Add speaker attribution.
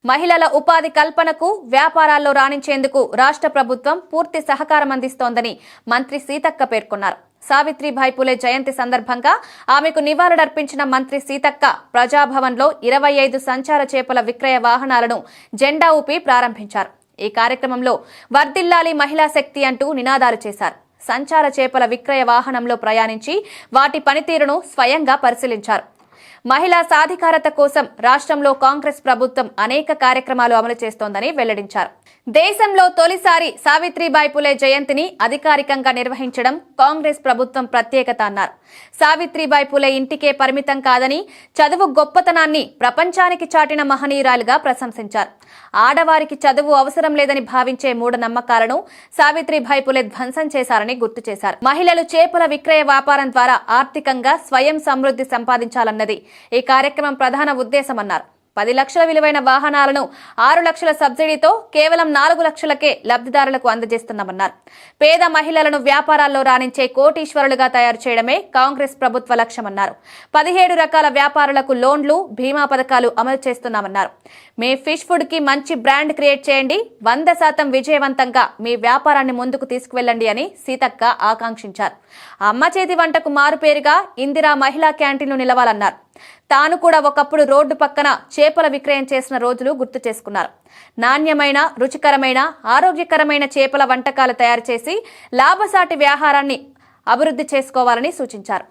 Speaker 1: మహిళల ఉపాధి కల్పనకు వ్యాపారాల్లో రాణించేందుకు రాష్ట్ర ప్రభుత్వం పూర్తి సహకారం అందిస్తోందని మంత్రి సీతక్క పేర్కొన్నారు. సావిత్రిబాయి పులే జయంతి సందర్భంగా ఆమెకు నివాళులర్పించిన మంత్రి సీతక్క ప్రజాభవన్లో 25 సంచార చేపల విక్రయ వాహనాలను జెండా ఊపి ప్రారంభించారు. ఈ కార్యక్రమంలో వర్ధిల్లాలి మహిళా శక్తి అంటూ నినాదాలు చేశారు. సంచార చేపల విక్రయ వాహనంలో ప్రయాణించి వాటి పనితీరును స్వయంగా పరిశీలించారు. మహిళా సాధికారత కోసం రాష్ట్రంలో కాంగ్రెస్ ప్రభుత్వం అనేక కార్యక్రమాలు అమలు చేస్తోందని వెల్లడించారు. దేశంలో తొలిసారి సావిత్రిబాయి పులే జయంతిని అధికారికంగా నిర్వహించడం కాంగ్రెస్ ప్రభుత్వం ప్రత్యేకత అన్నారు. సావిత్రిబాయి పులే ఇంటికే పరిమితం కాదని, చదువు గొప్పతనాన్ని ప్రపంచానికి చాటిన మహనీయురాలుగా ప్రశంసించారు. ఆడవారికి చదువు అవసరం లేదని భావించే మూఢనమ్మకాలను సావిత్రిబాయి పులే ధ్వంసం చేశారని గుర్తు చేశారు. మహిళలు చేపల విక్రయ వ్యాపారం ద్వారా ఆర్థికంగా స్వయం సమృద్ధి సంపాదించాలన్నది ఈ కార్యక్రమం ప్రధాన ఉద్దేశమన్నారు. 10 లక్షల విలువైన వాహనాలను 6 లక్షల సబ్సిడీతో కేవలం 4 లక్షలకే లబ్ధిదారులకు అందజేస్తున్నామన్నారు. పేద మహిళలను వ్యాపారాల్లో రాణించే కోటీశ్వరులుగా తయారు చేయడమే కాంగ్రెస్ ప్రభుత్వ లక్ష్యమన్నారు. 17 రకాల వ్యాపారులకు లోన్లు, బీమా పథకాలు అమలు చేస్తున్నామన్నారు. మీ ఫిష్ ఫుడ్ కి మంచి బ్రాండ్ క్రియేట్ చేయండి, 100% విజయవంతంగా మీ వ్యాపారాన్ని ముందుకు తీసుకువెళ్లండి అని సీతక్క ఆకాంక్షించారు. అమ్మ చేతి వంటకు మారుపేరుగా ఇందిరా మహిళా క్యాంటీన్లు నిలవాలన్నారు. తాను కూడా ఒకప్పుడు రోడ్డు పక్కన చేపల విక్రయం చేసిన రోజులు గుర్తు చేసుకున్నారు. నాణ్యమైన, రుచికరమైన, ఆరోగ్యకరమైన చేపల వంటకాలు తయారు చేసి లాభసాటి వ్యాపారాన్ని అభివృద్ధి చేసుకోవాలని సూచించారు.